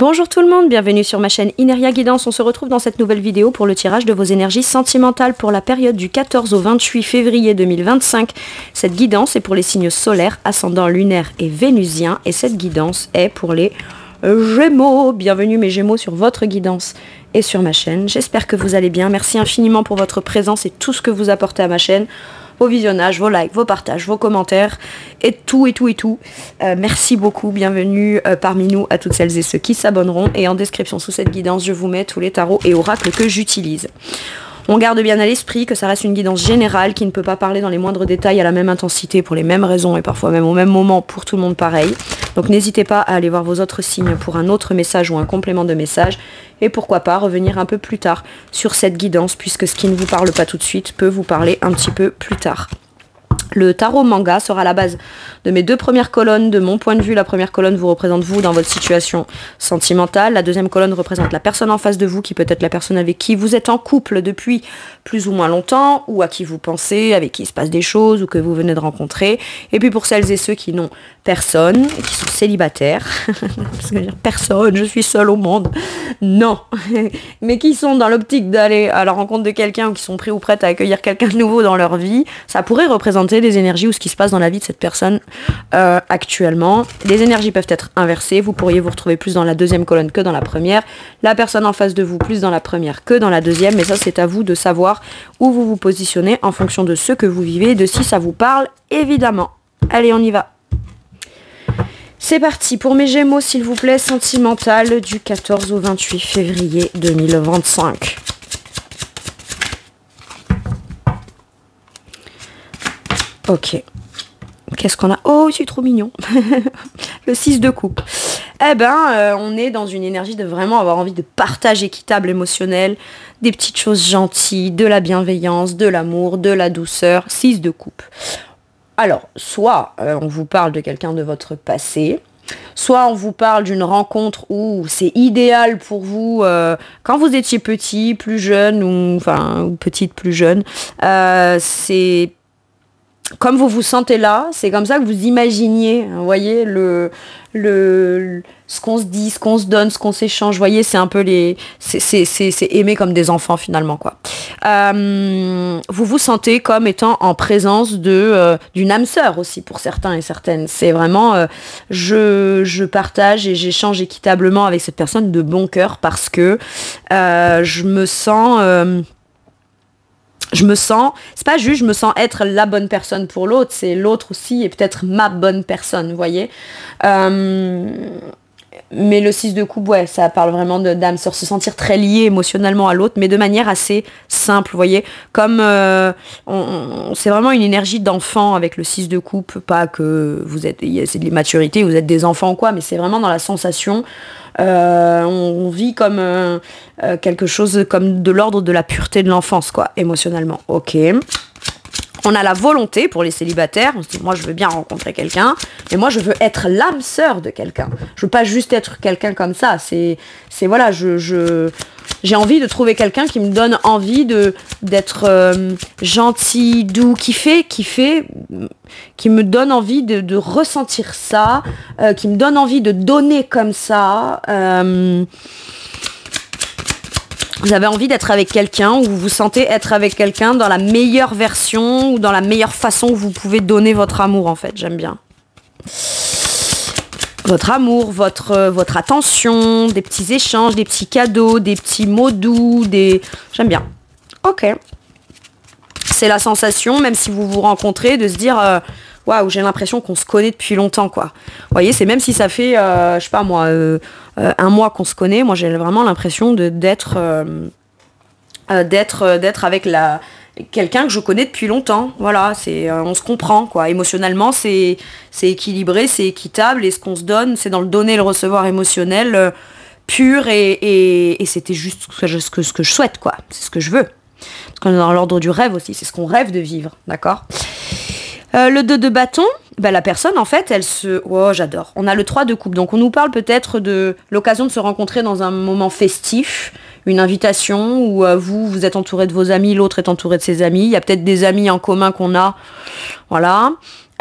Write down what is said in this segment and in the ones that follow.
Bonjour tout le monde, bienvenue sur ma chaîne Ineria Guidance. On se retrouve dans cette nouvelle vidéo pour le tirage de vos énergies sentimentales pour la période du 14 au 28 février 2025. Cette guidance est pour les signes solaires, ascendant lunaire et vénusien. Et cette guidance est pour les Gémeaux. Bienvenue mes Gémeaux sur votre guidance et sur ma chaîne. J'espère que vous allez bien. Merci infiniment pour votre présence et tout ce que vous apportez à ma chaîne. Vos visionnages, vos likes, vos partages, vos commentaires et tout. Merci beaucoup, bienvenue parmi nous à toutes celles et ceux qui s'abonneront. Et en description sous cette guidance, je vous mets tous les tarots et oracles que j'utilise. On garde bien à l'esprit que ça reste une guidance générale qui ne peut pas parler dans les moindres détails à la même intensité pour les mêmes raisons et parfois même au même moment pour tout le monde pareil. Donc n'hésitez pas à aller voir vos autres signes pour un autre message ou un complément de message. Et pourquoi pas revenir un peu plus tard sur cette guidance puisque ce qui ne vous parle pas tout de suite peut vous parler un petit peu plus tard. Le tarot manga sera la base de mes deux premières colonnes. De mon point de vue, la première colonne vous représente vous dans votre situation sentimentale. La deuxième colonne représente la personne en face de vous, qui peut être la personne avec qui vous êtes en couple depuis plus ou moins longtemps, ou à qui vous pensez, avec qui il se passe des choses, ou que vous venez de rencontrer. Et puis pour celles et ceux qui n'ont personne, et qui sont célibataires, parce que dire personne, je suis seule au monde, non, mais qui sont dans l'optique d'aller à la rencontre de quelqu'un, ou qui sont prêts ou prêtes à accueillir quelqu'un de nouveau dans leur vie, ça pourrait représenter des énergies ou ce qui se passe dans la vie de cette personne actuellement. Les énergies peuvent être inversées, vous pourriez vous retrouver plus dans la deuxième colonne que dans la première, la personne en face de vous plus dans la première que dans la deuxième, mais ça c'est à vous de savoir où vous vous positionnez en fonction de ce que vous vivez et de si ça vous parle, évidemment. Allez, on y va. C'est parti pour mes Gémeaux, s'il vous plaît, sentimental du 14 au 28 février 2025. Ok. Qu'est-ce qu'on a? Oh, c'est trop mignon. Le 6 de coupe. Eh ben, on est dans une énergie de vraiment avoir envie de partage équitable émotionnel, des petites choses gentilles, de la bienveillance, de l'amour, de la douceur. 6 de coupe. Alors, soit on vous parle de quelqu'un de votre passé, soit on vous parle d'une rencontre où c'est idéal pour vous quand vous étiez petit, plus jeune, ou petite, plus jeune. C'est comme vous vous sentez là, c'est comme ça que vous imaginiez, vous voyez, ce qu'on se dit, ce qu'on se donne, ce qu'on s'échange, vous voyez, c'est un peu c'est aimer comme des enfants finalement, quoi. Vous vous sentez comme étant en présence d'une âme sœur aussi pour certains et certaines. C'est vraiment, je partage et j'échange équitablement avec cette personne de bon cœur parce que je me sens, c'est pas juste je me sens être la bonne personne pour l'autre, c'est l'autre aussi et peut-être ma bonne personne, vous voyez. Mais le 6 de coupe, ouais, ça parle vraiment d'âme sœur, se sentir très lié émotionnellement à l'autre, mais de manière assez simple, vous voyez. Comme c'est vraiment une énergie d'enfant avec le 6 de coupe, pas que vous êtes, c'est de l'immaturité, vous êtes des enfants ou quoi, mais c'est vraiment dans la sensation. On vit comme quelque chose comme de l'ordre de la pureté de l'enfance, quoi, émotionnellement. Ok. On a la volonté pour les célibataires, on se dit moi je veux bien rencontrer quelqu'un, mais moi je veux être l'âme sœur de quelqu'un. Je veux pas juste être quelqu'un comme ça, c'est voilà, j'ai envie de trouver quelqu'un qui me donne envie d'être gentil, doux, qui me donne envie de ressentir ça, qui me donne envie de donner comme ça. Vous avez envie d'être avec quelqu'un ou vous vous sentez être avec quelqu'un dans la meilleure version ou dans la meilleure façon que vous pouvez donner votre amour, en fait. J'aime bien. Votre amour, votre attention, des petits échanges, des petits cadeaux, des petits mots doux, J'aime bien. Ok. C'est la sensation, même si vous vous rencontrez, de se dire... Waouh, j'ai l'impression qu'on se connaît depuis longtemps, quoi. Vous voyez, c'est même si ça fait, je sais pas moi, un mois qu'on se connaît, moi j'ai vraiment l'impression d'être avec quelqu'un que je connais depuis longtemps. Voilà, on se comprend, quoi. Émotionnellement, c'est équilibré, c'est équitable, et ce qu'on se donne, c'est dans le donner et le recevoir émotionnel pur, et c'était juste ce que je souhaite, quoi. C'est ce que je veux. Parce qu'on est dans l'ordre du rêve aussi, c'est ce qu'on rêve de vivre, d'accord ? Le 2 de bâton, la personne en fait oh j'adore, on a le 3 de coupe, donc on nous parle peut-être de l'occasion de se rencontrer dans un moment festif, une invitation où vous êtes entouré de vos amis, l'autre est entouré de ses amis, il y a peut-être des amis en commun qu'on a, voilà.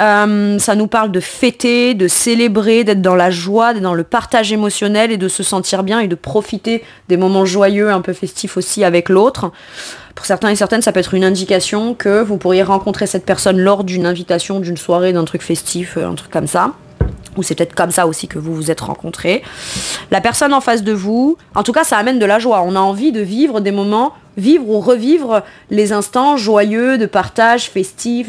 Ça nous parle de fêter, de célébrer, d'être dans la joie, d'être dans le partage émotionnel et de se sentir bien et de profiter des moments joyeux, un peu festifs aussi avec l'autre. Pour certains et certaines, ça peut être une indication que vous pourriez rencontrer cette personne lors d'une invitation, d'une soirée, d'un truc festif, un truc comme ça. Ou c'est peut-être comme ça aussi que vous vous êtes rencontrés. La personne en face de vous, en tout cas, ça amène de la joie. On a envie de vivre des moments, vivre ou revivre les instants joyeux, de partage, festif,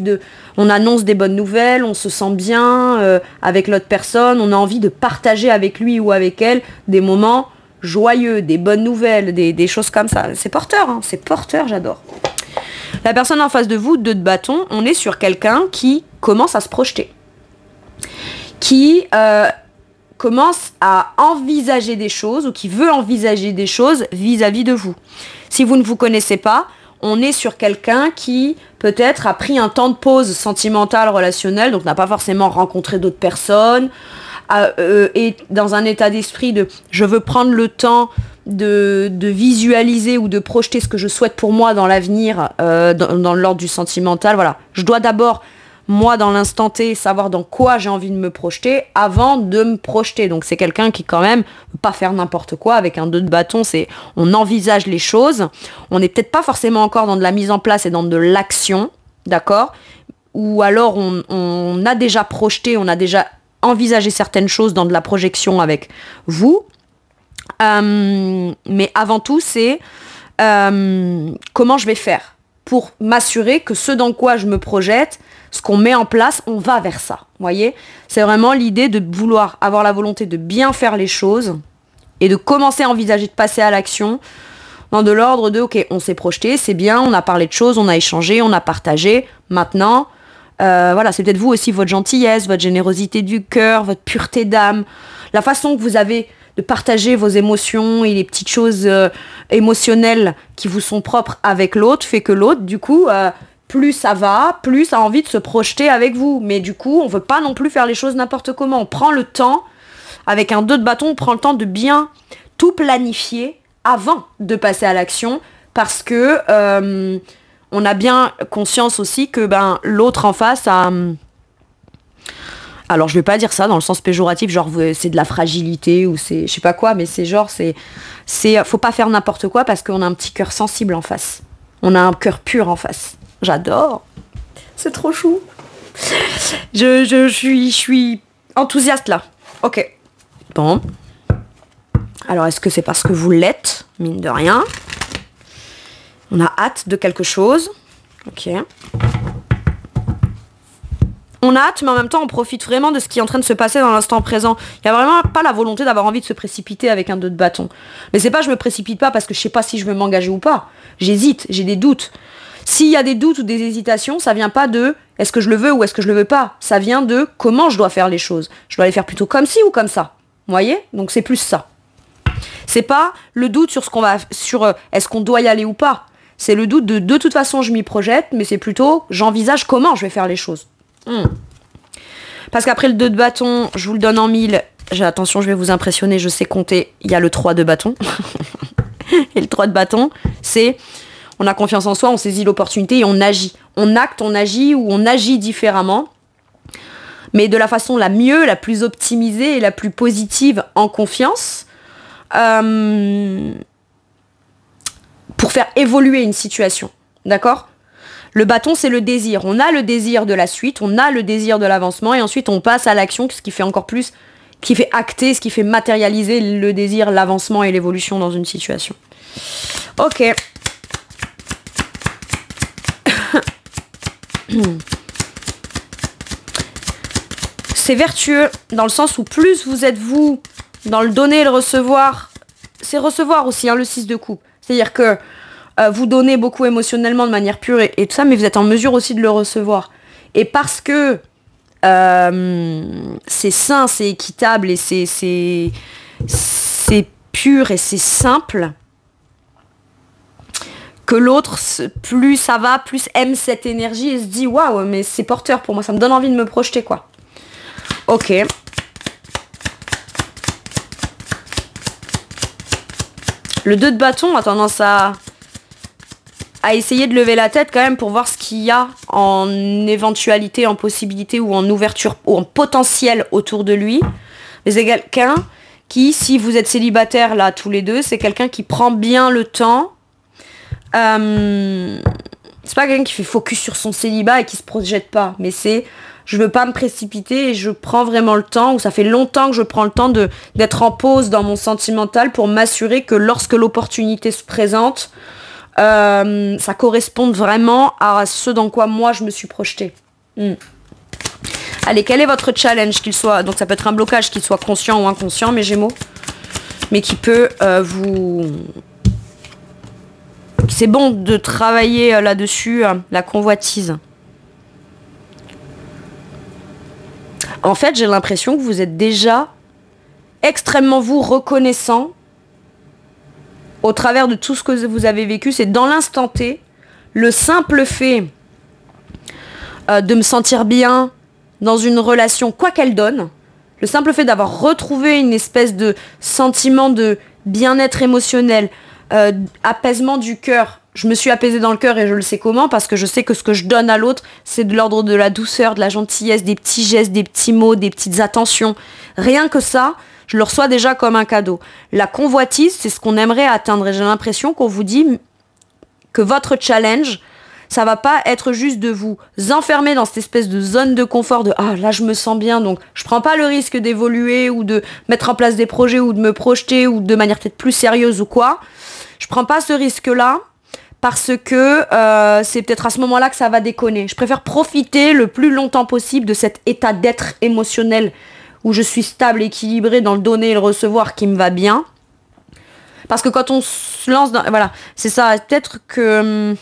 on annonce des bonnes nouvelles, on se sent bien avec l'autre personne, on a envie de partager avec lui ou avec elle des moments joyeux, des bonnes nouvelles, des choses comme ça. C'est porteur, hein, c'est porteur, j'adore. La personne en face de vous, 2 de bâton, on est sur quelqu'un qui commence à se projeter. Qui commence à envisager des choses ou qui veut envisager des choses vis-à-vis de vous. Si vous ne vous connaissez pas, on est sur quelqu'un qui peut-être a pris un temps de pause sentimentale, relationnelle, donc n'a pas forcément rencontré d'autres personnes, est dans un état d'esprit de je veux prendre le temps de visualiser ou de projeter ce que je souhaite pour moi dans l'avenir, dans l'ordre du sentimental. Voilà, je dois d'abord moi dans l'instant T, savoir dans quoi j'ai envie de me projeter avant de me projeter. Donc c'est quelqu'un qui quand même ne peut pas faire n'importe quoi. Avec un 2 de bâton, c'est on envisage les choses. On n'est peut-être pas forcément encore dans de la mise en place et dans de l'action, d'accord? Ou alors on a déjà projeté, on a déjà envisagé certaines choses dans de la projection avec vous. Mais avant tout, c'est comment je vais faire pour m'assurer que ce dans quoi je me projette, ce qu'on met en place, on va vers ça. Vous voyez ? C'est vraiment l'idée de vouloir avoir la volonté de bien faire les choses et de commencer à envisager de passer à l'action dans de l'ordre de, ok, on s'est projeté, c'est bien, on a parlé de choses, on a échangé, on a partagé. Maintenant, voilà, c'est peut-être vous aussi, votre gentillesse, votre générosité du cœur, votre pureté d'âme, la façon que vous avez de partager vos émotions et les petites choses émotionnelles qui vous sont propres avec l'autre, fait que l'autre, du coup, plus ça va, plus ça a envie de se projeter avec vous. Mais du coup, on veut pas non plus faire les choses n'importe comment. On prend le temps, avec un 2 de bâton, on prend le temps de bien tout planifier avant de passer à l'action, parce que on a bien conscience aussi que l'autre en face a... Alors je vais pas dire ça dans le sens péjoratif, genre c'est de la fragilité ou c'est je sais pas quoi, mais c'est genre faut pas faire n'importe quoi parce qu'on a un petit cœur sensible en face. On a un cœur pur en face. J'adore. C'est trop chou. Je suis enthousiaste là. Ok. Bon. Alors est-ce que c'est parce que vous l'êtes, mine de rien? On a hâte de quelque chose. Ok. On a hâte, mais en même temps, on profite vraiment de ce qui est en train de se passer dans l'instant présent. Il n'y a vraiment pas la volonté d'avoir envie de se précipiter avec un 2 de bâton. Mais c'est pas je me précipite pas parce que je sais pas si je veux m'engager ou pas. J'hésite, j'ai des doutes. S'il y a des doutes ou des hésitations, ça vient pas de est-ce que je le veux ou est-ce que je le veux pas. Ça vient de comment je dois faire les choses. Je dois les faire plutôt comme ci ou comme ça. Vous voyez ? Donc c'est plus ça. C'est pas le doute sur ce qu'on va, sur est-ce qu'on doit y aller ou pas. C'est le doute de toute façon je m'y projette, mais c'est plutôt j'envisage comment je vais faire les choses. Parce qu'après le 2 de bâton, je vous le donne en 1000. Attention, je vais vous impressionner, je sais compter. Il y a le 3 de bâton. Et le 3 de bâton, c'est on a confiance en soi, on saisit l'opportunité et on agit. On acte, on agit ou on agit différemment. Mais de la façon la mieux, la plus optimisée et la plus positive en confiance. Pour faire évoluer une situation. D'accord ? Le bâton, c'est le désir. On a le désir de la suite, on a le désir de l'avancement, et ensuite on passe à l'action, ce qui fait encore plus, qui fait acter, ce qui fait matérialiser le désir, l'avancement et l'évolution dans une situation. Ok. C'est vertueux, dans le sens où plus vous êtes vous, dans le donner et le recevoir, c'est recevoir aussi, hein, le 6 de coupe. C'est-à-dire que vous donnez beaucoup émotionnellement de manière pure et tout ça, mais vous êtes en mesure aussi de le recevoir. Et parce que c'est sain, c'est équitable et c'est pur et c'est simple, que l'autre, plus ça va, plus aime cette énergie et se dit waouh, mais c'est porteur pour moi, ça me donne envie de me projeter, quoi. Ok. Le 2 de bâton a tendance à essayer de lever la tête quand même pour voir ce qu'il y a en éventualité, en possibilité ou en ouverture ou en potentiel autour de lui. Mais c'est quelqu'un qui, si vous êtes célibataires là tous les deux, c'est quelqu'un qui prend bien le temps. C'est pas quelqu'un qui fait focus sur son célibat et qui se projette pas, mais c'est je veux pas me précipiter et je prends vraiment le temps, ou ça fait longtemps que je prends le temps d'être en pause dans mon sentimental pour m'assurer que lorsque l'opportunité se présente, ça corresponde vraiment à ce dans quoi moi je me suis projetée. Allez, quel est votre challenge, qu'il soit, donc ça peut être un blocage, qu'il soit conscient ou inconscient, mes Gémeaux, mais qui peut vous... C'est bon de travailler là-dessus, la convoitise. En fait, j'ai l'impression que vous êtes déjà extrêmement reconnaissant au travers de tout ce que vous avez vécu. C'est dans l'instant T, le simple fait de me sentir bien dans une relation, quoi qu'elle donne, le simple fait d'avoir retrouvé une espèce de sentiment de bien-être émotionnel, apaisement du cœur. Je me suis apaisée dans le cœur et je le sais comment, parce que je sais que ce que je donne à l'autre, c'est de l'ordre de la douceur, de la gentillesse, des petits gestes, des petits mots, des petites attentions. Rien que ça, je le reçois déjà comme un cadeau. La convoitise, c'est ce qu'on aimerait atteindre. Et j'ai l'impression qu'on vous dit que votre challenge, ça va pas être juste de vous enfermer dans cette espèce de zone de confort de « Ah, là, je me sens bien, donc je prends pas le risque d'évoluer ou de mettre en place des projets ou de me projeter ou de manière peut-être plus sérieuse ou quoi. » Je prends pas ce risque-là parce que c'est peut-être à ce moment-là que ça va déconner. Je préfère profiter le plus longtemps possible de cet état d'être émotionnel où je suis stable, équilibrée dans le donner et le recevoir qui me va bien. Parce que quand on se lance dans... Voilà, c'est ça. Peut-être que...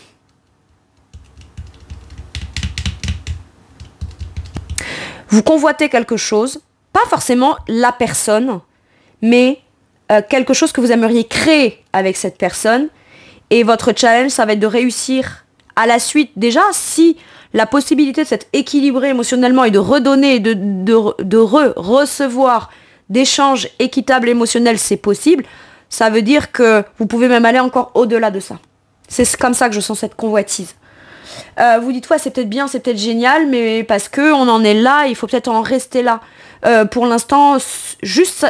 Vous convoitez quelque chose, pas forcément la personne, mais quelque chose que vous aimeriez créer avec cette personne. Et votre challenge, ça va être de réussir à la suite. Déjà, si la possibilité de s'être équilibré émotionnellement et de redonner, de recevoir d'échanges équitables émotionnels, c'est possible, ça veut dire que vous pouvez même aller encore au-delà de ça. C'est comme ça que je sens cette convoitise. Vous dites, ouais, c'est peut-être bien, c'est peut-être génial, mais parce qu'on en est là, il faut peut-être en rester là. Pour l'instant, juste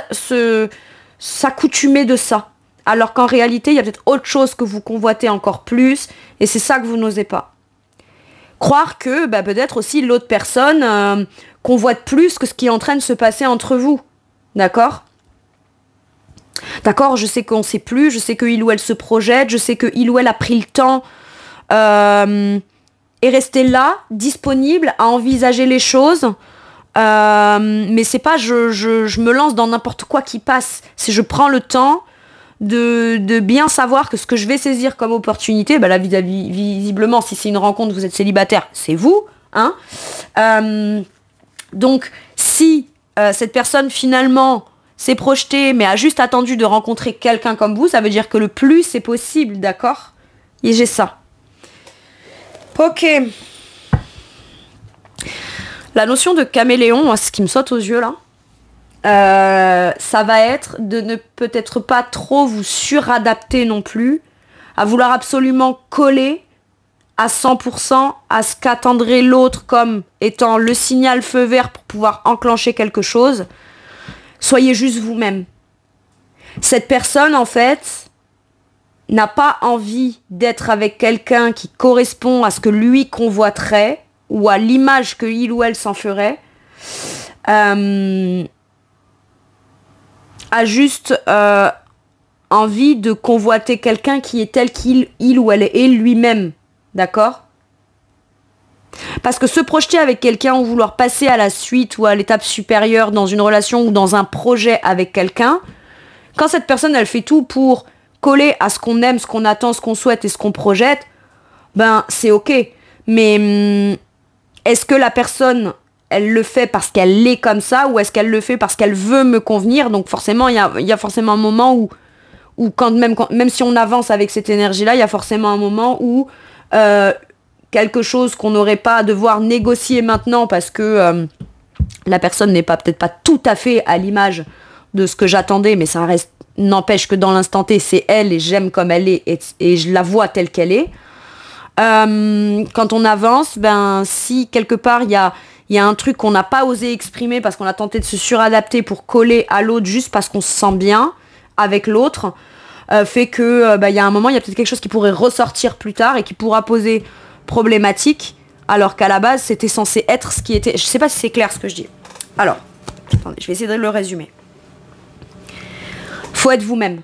s'accoutumer de ça. Alors qu'en réalité, il y a peut-être autre chose que vous convoitez encore plus, et c'est ça que vous n'osez pas. Croire que peut-être aussi l'autre personne convoite plus que ce qui est en train de se passer entre vous. D'accord ? D'accord, je sais qu'on ne sait plus, je sais que il ou elle se projette, je sais que il ou elle a pris le temps et rester là, disponible, à envisager les choses. Mais c'est pas je me lance dans n'importe quoi qui passe. C'est je prends le temps de bien savoir que ce que je vais saisir comme opportunité, là visiblement, si c'est une rencontre, vous êtes célibataire, c'est vous. Hein, donc si cette personne finalement s'est projetée, mais a juste attendu de rencontrer quelqu'un comme vous, ça veut dire que le plus est possible, d'accord ? Et j'ai ça. Ok. La notion de caméléon, ce qui me saute aux yeux là, ça va être de ne peut-être pas trop vous suradapter non plus, à vouloir absolument coller à 100% à ce qu'attendrait l'autre comme étant le signal feu vert pour pouvoir enclencher quelque chose. Soyez juste vous-même. Cette personne, en fait, n'a pas envie d'être avec quelqu'un qui correspond à ce que lui convoiterait ou à l'image que il ou elle s'en ferait. A juste envie de convoiter quelqu'un qui est tel qu'il ou elle est lui-même. D'accord ? Parce que se projeter avec quelqu'un ou vouloir passer à la suite ou à l'étape supérieure dans une relation ou dans un projet avec quelqu'un, quand cette personne, elle fait tout pour coller à ce qu'on aime, ce qu'on attend, ce qu'on souhaite et ce qu'on projette, c'est ok. Mais est-ce que la personne, elle le fait parce qu'elle est comme ça ou est-ce qu'elle le fait parce qu'elle veut me convenir ? Donc forcément, il y a forcément un moment où même si on avance avec cette énergie-là, il y a forcément un moment où quelque chose qu'on n'aurait pas à devoir négocier maintenant parce que la personne n'est peut-être pas tout à fait à l'image de ce que j'attendais, mais ça reste, n'empêche que dans l'instant T, c'est elle et j'aime comme elle est et je la vois telle qu'elle est. Quand on avance, ben si quelque part il y a un truc qu'on n'a pas osé exprimer parce qu'on a tenté de se suradapter pour coller à l'autre juste parce qu'on se sent bien avec l'autre, fait que il y a un moment, il y a peut-être quelque chose qui pourrait ressortir plus tard et qui pourra poser problématique, alors qu'à la base c'était censé être ce qui était. Je sais pas si c'est clair ce que je dis. Alors, attendez, je vais essayer de le résumer. Faut être vous-même.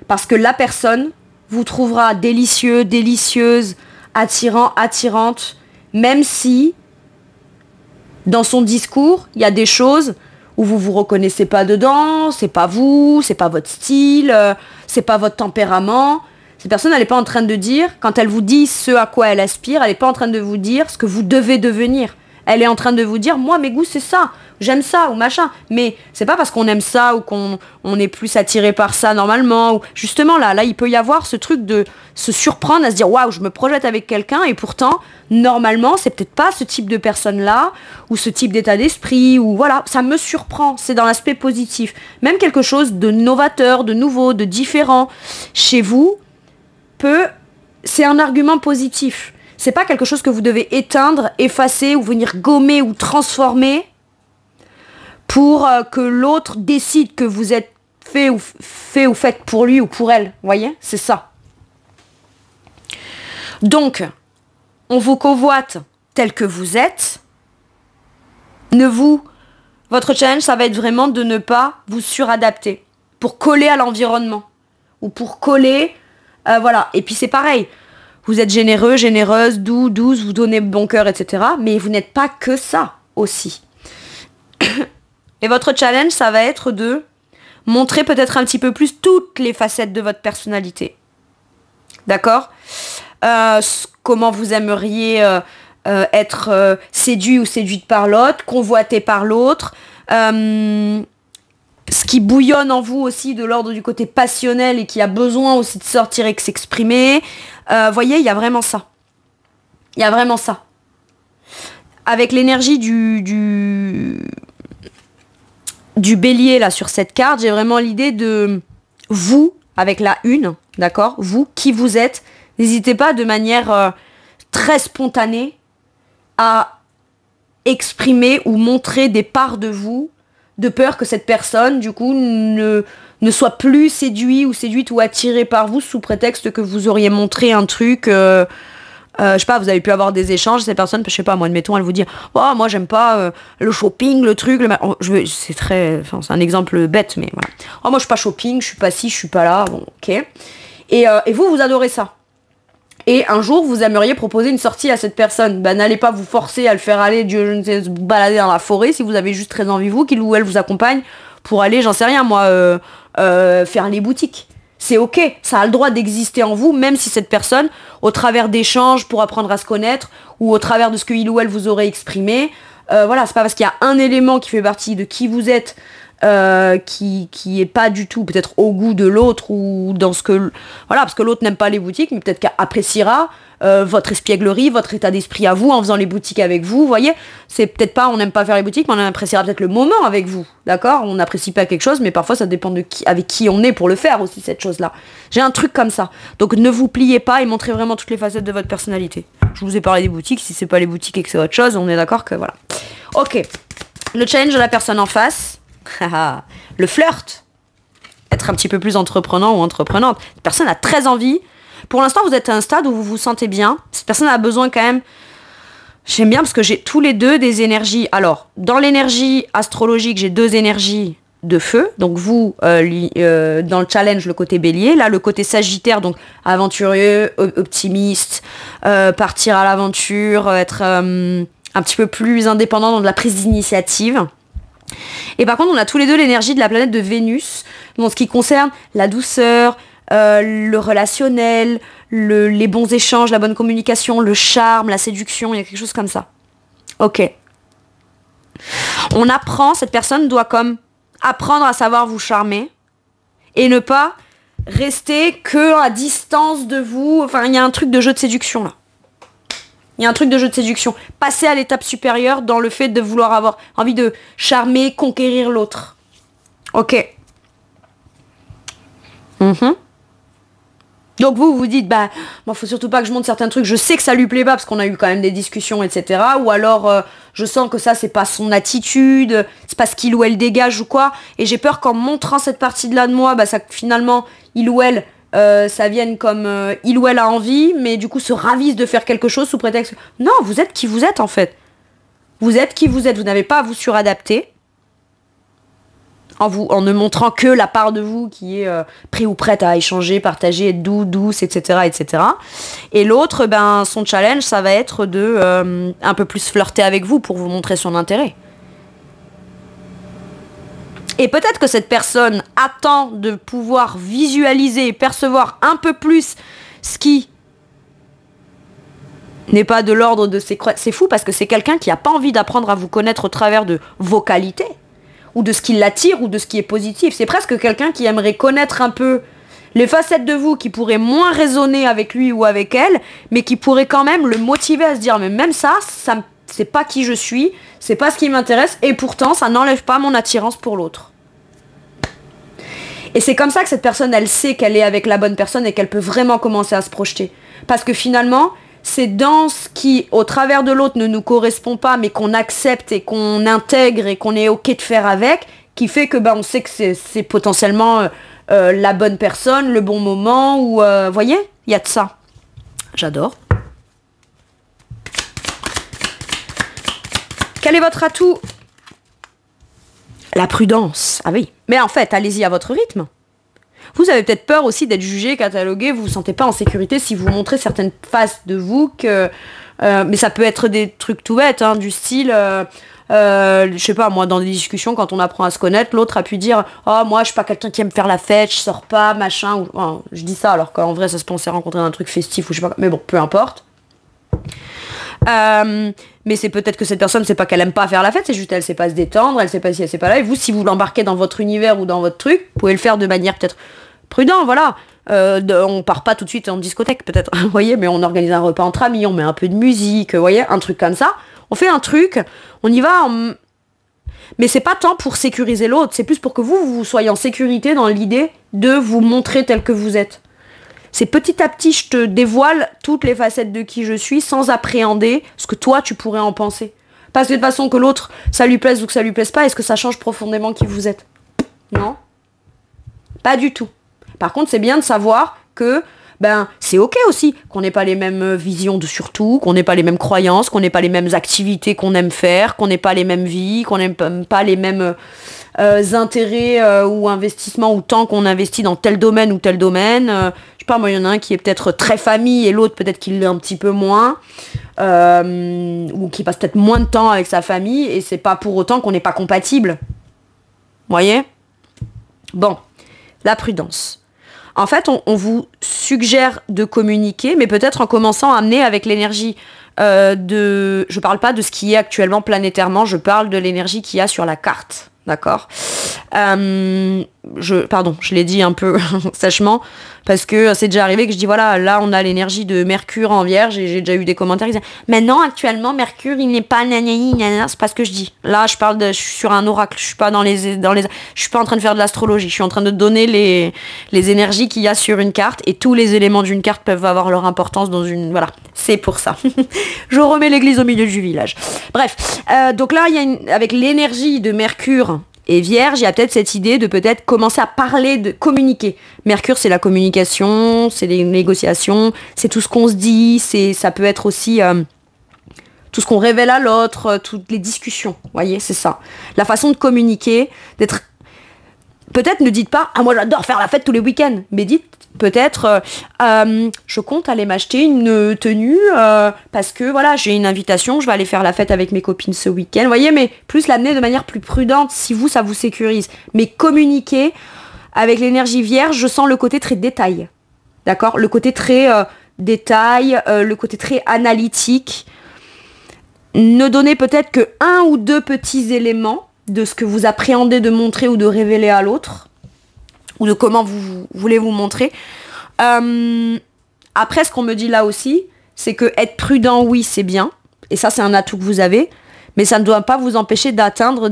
Parce que la personne vous trouvera délicieux, délicieuse, attirant, attirante, même si dans son discours, il y a des choses où vous reconnaissez pas dedans, c'est pas vous, c'est pas votre style, c'est pas votre tempérament. Cette personne, elle n'est pas en train de dire, quand elle vous dit ce à quoi elle aspire, elle n'est pas en train de vous dire ce que vous devez devenir. Elle est en train de vous dire, moi, mes goûts, c'est ça, j'aime ça, ou machin. Mais c'est pas parce qu'on aime ça, ou qu'on est plus attiré par ça normalement. Ou justement, là, il peut y avoir ce truc de se surprendre à se dire, waouh, je me projette avec quelqu'un, et pourtant, normalement, c'est peut-être pas ce type de personne-là, ou ce type d'état d'esprit, ou voilà, ça me surprend, c'est dans l'aspect positif. Même quelque chose de novateur, de nouveau, de différent chez vous, c'est un argument positif. C'est pas quelque chose que vous devez éteindre, effacer ou venir gommer ou transformer pour que l'autre décide que vous êtes fait ou faites pour lui ou pour elle. Vous voyez? C'est ça. Donc, on vous convoite tel que vous êtes. Votre challenge, ça va être vraiment de ne pas vous suradapter pour coller à l'environnement ou pour coller. Voilà. Et puis c'est pareil. Vous êtes généreux, généreuse, doux, douce, vous donnez bon cœur, etc. Mais vous n'êtes pas que ça aussi. Et votre challenge, ça va être de montrer peut-être un petit peu plus toutes les facettes de votre personnalité. D'accord ? Comment vous aimeriez être séduit ou séduite par l'autre, convoité par l'autre. Ce qui bouillonne en vous aussi de l'ordre du côté passionnel et qui a besoin aussi de sortir et de s'exprimer. Voyez, il y a vraiment ça. Il y a vraiment ça. Avec l'énergie du bélier là sur cette carte, j'ai vraiment l'idée de vous, avec la une, d'accord ? Vous, qui vous êtes, n'hésitez pas de manière très spontanée à exprimer ou montrer des parts de vous, de peur que cette personne, du coup, ne soit plus séduite ou attirée par vous sous prétexte que vous auriez montré un truc, je sais pas, vous avez pu avoir des échanges, cette personne, je sais pas, moi, admettons, elle vous dit, oh, moi, j'aime pas le shopping, le truc, c'est un exemple bête, mais voilà. Oh, moi, je suis pas shopping, je suis pas ci, je suis pas là, bon, ok. Et vous adorez ça. Et un jour, vous aimeriez proposer une sortie à cette personne. Ben, n'allez pas vous forcer à le faire aller, Dieu, je ne sais, vous balader dans la forêt si vous avez juste très envie, vous, qu'il ou elle vous accompagne pour aller, j'en sais rien, moi, faire les boutiques. C'est ok, ça a le droit d'exister en vous, même si cette personne, au travers d'échanges pour apprendre à se connaître, ou au travers de ce que il ou elle vous aurait exprimé, voilà, c'est pas parce qu'il y a un élément qui fait partie de qui vous êtes, qui est pas du tout peut-être au goût de l'autre ou dans ce que voilà, parce que l'autre n'aime pas les boutiques, mais peut-être qu'appréciera votre espièglerie, votre état d'esprit à vous en faisant les boutiques avec vous, voyez, c'est peut-être pas on n'aime pas faire les boutiques, mais on appréciera peut-être le moment avec vous, d'accord, on n'apprécie pas quelque chose, mais parfois ça dépend de qui, avec qui on est pour le faire aussi, cette chose là. J'ai un truc comme ça, donc ne vous pliez pas et montrez vraiment toutes les facettes de votre personnalité. Je vous ai parlé des boutiques, si c'est pas les boutiques et que c'est autre chose, on est d'accord que voilà. Ok, le challenge de la personne en face. Le flirt, être un petit peu plus entreprenant ou entreprenante. Cette personne a très envie. Pour l'instant, vous êtes à un stade où vous vous sentez bien. Cette personne a besoin quand même. J'aime bien parce que j'ai tous les deux des énergies. Alors, dans l'énergie astrologique, j'ai deux énergies de feu. Donc vous, dans le challenge, le côté bélier. Là, le côté sagittaire, donc aventurieux, optimiste, partir à l'aventure, être un petit peu plus indépendant dans de la prise d'initiative. Et par contre, on a tous les deux l'énergie de la planète de Vénus, dans ce qui concerne la douceur, le relationnel, les bons échanges, la bonne communication, le charme, la séduction, il y a quelque chose comme ça. Ok. On apprend, cette personne doit comme apprendre à savoir vous charmer et ne pas rester que à distance de vous. Enfin, il y a un truc de jeu de séduction là. Il y a un truc de jeu de séduction. Passer à l'étape supérieure dans le fait de vouloir avoir envie de charmer, conquérir l'autre. Ok. Donc vous vous dites, bah, moi, faut surtout pas que je montre certains trucs. Je sais que ça lui plaît pas parce qu'on a eu quand même des discussions, etc. Ou alors, je sens que ça, c'est pas son attitude, c'est pas ce qu'il ou elle dégage ou quoi. Et j'ai peur qu'en montrant cette partie-là de moi, bah, ça, finalement, il ou elle, ça vienne comme il ou elle a envie, mais du coup se ravisse de faire quelque chose sous prétexte. Non, vous êtes qui vous êtes en fait. Vous êtes qui vous êtes. Vous n'avez pas à vous suradapter. En ne montrant que la part de vous qui est prêt ou prête à échanger, partager, être doux, douce, etc. etc. Et l'autre, ben, son challenge, ça va être de un peu plus flirter avec vous pour vous montrer son intérêt. Et peut-être que cette personne attend de pouvoir visualiser et percevoir un peu plus ce qui n'est pas de l'ordre de ses croyances. C'est fou parce que c'est quelqu'un qui n'a pas envie d'apprendre à vous connaître au travers de vos qualités, ou de ce qui l'attire, ou de ce qui est positif. C'est presque quelqu'un qui aimerait connaître un peu les facettes de vous qui pourraient moins résonner avec lui ou avec elle, mais qui pourraient quand même le motiver à se dire, mais même ça c'est pas qui je suis, c'est pas ce qui m'intéresse, et pourtant ça n'enlève pas mon attirance pour l'autre. Et c'est comme ça que cette personne, elle sait qu'elle est avec la bonne personne et qu'elle peut vraiment commencer à se projeter. Parce que finalement, c'est dans ce qui, au travers de l'autre, ne nous correspond pas, mais qu'on accepte et qu'on intègre et qu'on est ok de faire avec, qui fait que on sait que c'est potentiellement la bonne personne, le bon moment, ou voyez, il y a de ça. J'adore. Quel est votre atout? La prudence. Ah oui. Mais en fait, allez-y à votre rythme. Vous avez peut-être peur aussi d'être jugé, catalogué, vous vous sentez pas en sécurité si vous montrez certaines faces de vous que... mais ça peut être des trucs tout bêtes, hein, du style... je sais pas, moi, dans des discussions, quand on apprend à se connaître, l'autre a pu dire « Oh, moi, je suis pas quelqu'un qui aime faire la fête, je sors pas, machin... » ou enfin, je dis ça, alors qu'en vrai, ça se pensait rencontrer dans un truc festif, ou je sais pas... Mais bon, peu importe. Mais c'est peut-être que cette personne, c'est pas qu'elle aime pas faire la fête, c'est juste elle sait pas se détendre, elle sait pas si elle sait pas là. Et vous, si vous l'embarquez dans votre univers ou dans votre truc, vous pouvez le faire de manière peut-être prudente, voilà. On part pas tout de suite en discothèque, peut-être, vous voyez, mais on organise un repas entre amis, on met un peu de musique, vous voyez, un truc comme ça. On fait un truc, on y va, mais c'est pas tant pour sécuriser l'autre, c'est plus pour que vous soyez en sécurité dans l'idée de vous montrer tel que vous êtes. C'est petit à petit, je te dévoile toutes les facettes de qui je suis sans appréhender ce que toi, tu pourrais en penser. Parce que de toute façon, que l'autre, ça lui plaise ou que ça lui plaise pas, est-ce que ça change profondément qui vous êtes? Non. Pas du tout. Par contre, c'est bien de savoir que c'est ok aussi qu'on n'ait pas les mêmes visions de surtout, qu'on n'ait pas les mêmes croyances, qu'on n'ait pas les mêmes activités qu'on aime faire, qu'on n'ait pas les mêmes vies, qu'on n'ait pas les mêmes intérêts ou investissements ou temps qu'on investit dans tel domaine ou tel domaine. Je sais pas, moi, il y en a un qui est peut-être très famille et l'autre peut-être qu'il l'est un petit peu moins, ou qui passe peut-être moins de temps avec sa famille, et c'est pas pour autant qu'on n'est pas compatible. Vous voyez? Bon, la prudence. En fait, on vous suggère de communiquer, mais peut-être en commençant à amener avec l'énergie je parle pas de ce qui est actuellement planétairement, je parle de l'énergie qu'il y a sur la carte. D'accord. Pardon, je l'ai dit un peu sèchement, parce que c'est déjà arrivé que je dis voilà, là on a l'énergie de Mercure en Vierge, et j'ai déjà eu des commentaires qui disaient mais non, actuellement Mercure il n'est pas nanani, nanana. C'est pas ce que je dis. Là je suis sur un oracle, je suis pas je suis pas en train de faire de l'astrologie, je suis en train de donner les énergies qu'il y a sur une carte, et tous les éléments d'une carte peuvent avoir leur importance dans une... Voilà, c'est pour ça. Je remets l'église au milieu du village. Bref, donc là il y a avec l'énergie de Mercure et Vierge, il y a peut-être cette idée de peut-être commencer à parler, de communiquer. Mercure, c'est la communication, c'est les négociations, c'est tout ce qu'on se dit, ça peut être aussi tout ce qu'on révèle à l'autre, toutes les discussions. Vous voyez, c'est ça. La façon de communiquer, d'être... Peut-être ne dites pas « Ah, moi j'adore faire la fête tous les week-ends », mais dites peut-être je compte aller m'acheter une tenue parce que voilà, j'ai une invitation, je vais aller faire la fête avec mes copines ce week-end. Vous voyez, mais plus l'amener de manière plus prudente si ça vous sécurise. Mais communiquer avec l'énergie Vierge, je sens le côté très détail. D'accord? Le côté très détail, le côté très analytique. Ne donnez peut-être que un ou deux petits éléments de ce que vous appréhendez de montrer ou de révéler à l'autre, ou de comment vous voulez vous montrer. Après, ce qu'on me dit là aussi, c'est que être prudent, oui, c'est bien, et ça, c'est un atout que vous avez, mais ça ne doit pas vous empêcher d'atteindre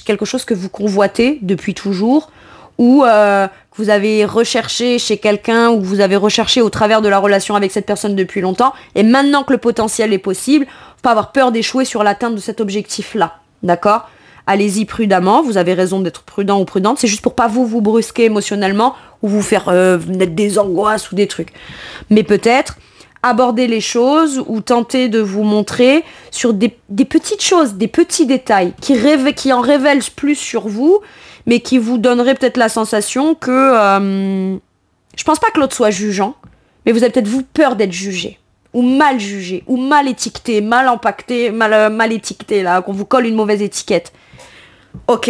quelque chose que vous convoitez depuis toujours, ou que vous avez recherché chez quelqu'un ou vous avez recherché au travers de la relation avec cette personne depuis longtemps, et maintenant que le potentiel est possible, faut pas avoir peur d'échouer sur l'atteinte de cet objectif-là, d'accord? Allez-y prudemment, vous avez raison d'être prudent ou prudente, c'est juste pour pas vous brusquer émotionnellement ou vous faire naître des angoisses ou des trucs. Mais peut-être aborder les choses ou tenter de vous montrer sur des petites choses, des petits détails qui en révèlent plus sur vous, mais qui vous donneraient peut-être la sensation que... je pense pas que l'autre soit jugeant, mais vous avez peut-être vous peur d'être jugé, ou mal jugé, ou mal étiqueté, mal empaqueté, mal étiqueté, là, qu'on vous colle une mauvaise étiquette. Ok.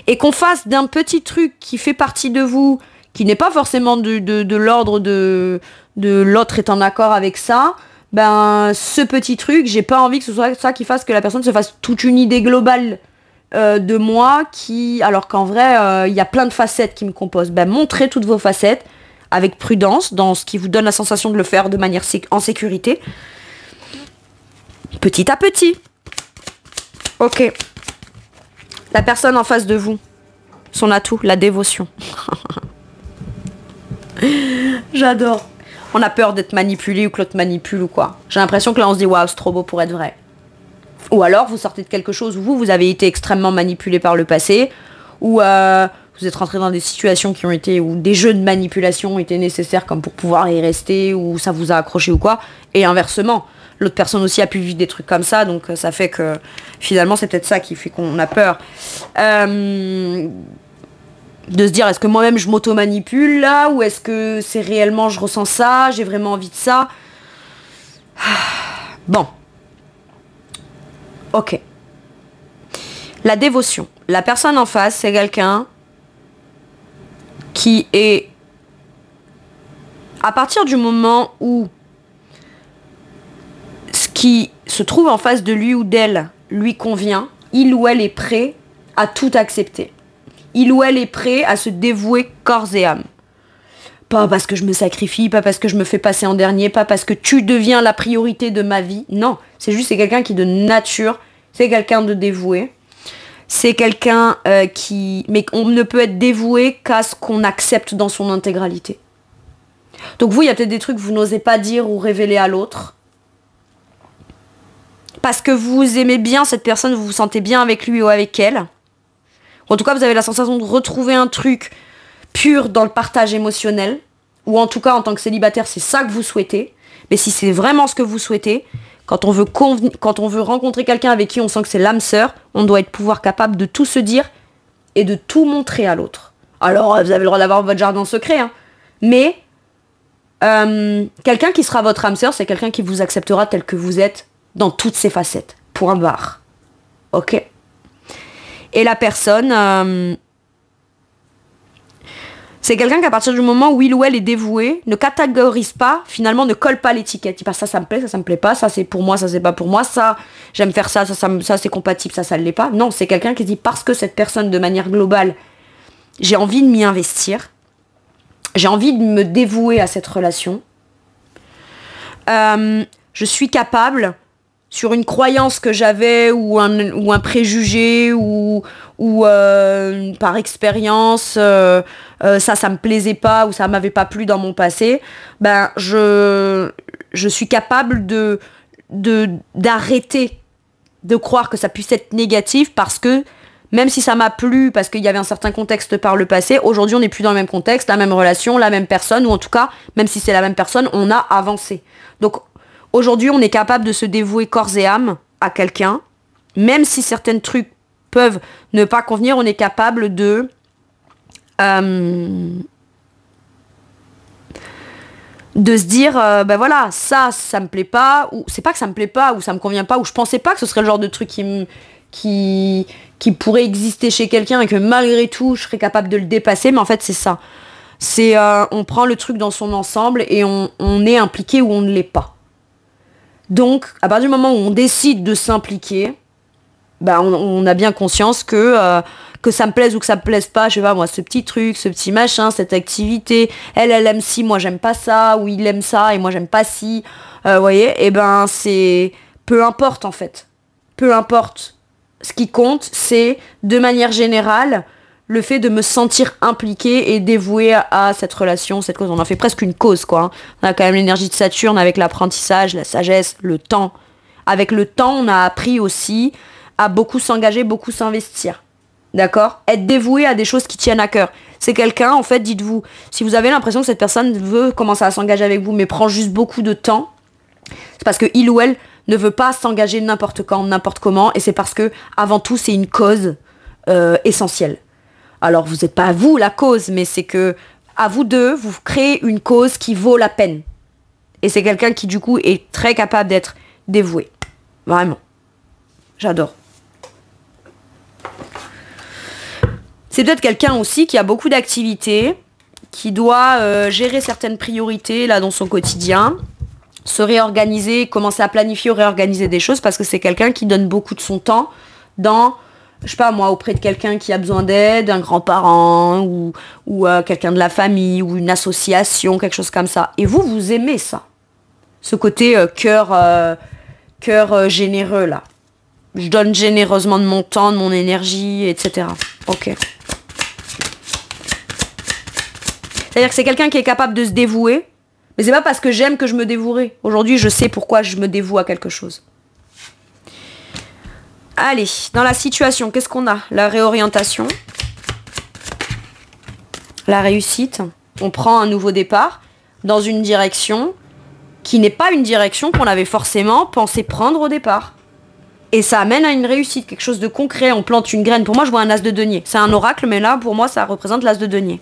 Et qu'on fasse d'un petit truc qui fait partie de vous, qui n'est pas forcément de l'ordre de l'autre est en accord avec ça, ben ce petit truc, j'ai pas envie que ce soit ça qui fasse que la personne se fasse toute une idée globale de moi, alors qu'en vrai, il y a plein de facettes qui me composent. Ben montrez toutes vos facettes avec prudence, dans ce qui vous donne la sensation de le faire de manière en sécurité. Petit à petit. Ok. La personne en face de vous, son atout, la dévotion. J'adore. On a peur d'être manipulé ou que l'autre manipule ou quoi. J'ai l'impression que là on se dit waouh, c'est trop beau pour être vrai. Ou alors vous sortez de quelque chose où vous avez été extrêmement manipulé par le passé, ou vous êtes rentré dans des situations qui ont été, où des jeux de manipulation ont été nécessaires comme pour pouvoir y rester, ou ça vous a accroché ou quoi. Et inversement, l'autre personne aussi a pu vivre des trucs comme ça, donc ça fait que finalement c'est peut-être ça qui fait qu'on a peur. De se dire, est-ce que moi-même je m'auto-manipule là, ou est-ce que c'est réellement je ressens ça, j'ai vraiment envie de ça. Bon. Ok. La dévotion. La personne en face, c'est quelqu'un qui est... À partir du moment où ce qui se trouve en face de lui ou d'elle lui convient, il ou elle est prêt à tout accepter. Il ou elle est prêt à se dévouer corps et âme. Pas parce que je me sacrifie, pas parce que je me fais passer en dernier, pas parce que tu deviens la priorité de ma vie. Non, c'est juste c'est quelqu'un qui de nature, c'est quelqu'un de dévoué. C'est quelqu'un qui... Mais on ne peut être dévoué qu'à ce qu'on accepte dans son intégralité. Donc vous, il y a peut-être des trucs que vous n'osez pas dire ou révéler à l'autre. Parce que vous aimez bien cette personne, vous vous sentez bien avec lui ou avec elle. En tout cas, vous avez la sensation de retrouver un truc pur dans le partage émotionnel. Ou en tout cas, en tant que célibataire, c'est ça que vous souhaitez. Mais si c'est vraiment ce que vous souhaitez, quand on veut rencontrer quelqu'un avec qui on sent que c'est l'âme sœur, on doit pouvoir capable de tout se dire et de tout montrer à l'autre. Alors, vous avez le droit d'avoir votre jardin secret, hein. Mais quelqu'un qui sera votre âme sœur, c'est quelqu'un qui vous acceptera tel que vous êtes dans toutes ses facettes. Point barre. Ok ? Et la personne, c'est quelqu'un qu'à partir du moment où il ou elle est dévoué, ne catégorise pas, finalement ne colle pas l'étiquette. Il dit pas ça me plaît, ça me plaît pas, ça c'est pour moi, ça c'est pas pour moi, ça j'aime faire ça c'est compatible, ça l'est pas. Non, c'est quelqu'un qui dit parce que cette personne de manière globale, j'ai envie de m'y investir, j'ai envie de me dévouer à cette relation. Je suis capable... sur une croyance que j'avais ou un préjugé ou par expérience ça me plaisait pas ou ça m'avait pas plu dans mon passé, ben je suis capable d'arrêter de croire que ça puisse être négatif parce que même si ça m'a plu parce qu'il y avait un certain contexte par le passé, aujourd'hui on n'est plus dans le même contexte, la même relation, la même personne, ou en tout cas même si c'est la même personne, on a avancé. Donc aujourd'hui, on est capable de se dévouer corps et âme à quelqu'un. Même si certains trucs peuvent ne pas convenir, on est capable de... de se dire, ben voilà, ça me plaît pas, ou c'est pas que ça me plaît pas, ou ça me convient pas, ou je pensais pas que ce serait le genre de truc qui pourrait exister chez quelqu'un et que malgré tout, je serais capable de le dépasser, mais en fait, c'est ça. C'est, on prend le truc dans son ensemble et on est impliqué ou on ne l'est pas. Donc, à partir du moment où on décide de s'impliquer, bah on a bien conscience que ça me plaise ou que ça me plaise pas, je sais pas moi, ce petit truc, ce petit machin, cette activité, elle aime ci, moi j'aime pas ça, ou il aime ça et moi j'aime pas ci, vous voyez, et ben c'est... Peu importe en fait. Peu importe. Ce qui compte, c'est, de manière générale, le fait de me sentir impliquée et dévouée à cette relation, cette cause. On en fait presque une cause, quoi. On a quand même l'énergie de Saturne avec l'apprentissage, la sagesse, le temps. Avec le temps, on a appris aussi à beaucoup s'engager, beaucoup s'investir. D'accord? Être dévoué à des choses qui tiennent à cœur. C'est quelqu'un, en fait, dites-vous, si vous avez l'impression que cette personne veut commencer à s'engager avec vous, mais prend juste beaucoup de temps, c'est parce que il ou elle ne veut pas s'engager n'importe quand, n'importe comment, et c'est parce que, avant tout, c'est une cause essentielle. Alors, vous n'êtes pas vous la cause, mais c'est que, à vous deux, vous créez une cause qui vaut la peine. Et c'est quelqu'un qui, du coup, est très capable d'être dévoué. Vraiment. J'adore. C'est peut-être quelqu'un aussi qui a beaucoup d'activités, qui doit gérer certaines priorités là dans son quotidien, se réorganiser, commencer à planifier ou réorganiser des choses, parce que c'est quelqu'un qui donne beaucoup de son temps dans, je sais pas moi, auprès de quelqu'un qui a besoin d'aide, un grand-parent, ou quelqu'un de la famille, ou une association, quelque chose comme ça. Et vous aimez ça. Ce côté cœur généreux là. Je donne généreusement de mon temps, de mon énergie, etc. Ok. C'est-à-dire que c'est quelqu'un qui est capable de se dévouer, mais c'est pas parce que j'aime que je me dévouerai. Aujourd'hui, je sais pourquoi je me dévoue à quelque chose. Allez, dans la situation, qu'est-ce qu'on a? La réorientation. La réussite. On prend un nouveau départ dans une direction qui n'est pas une direction qu'on avait forcément pensé prendre au départ. Et ça amène à une réussite, quelque chose de concret. On plante une graine. Pour moi, je vois un as de denier. C'est un oracle, mais là, pour moi, ça représente l'as de denier.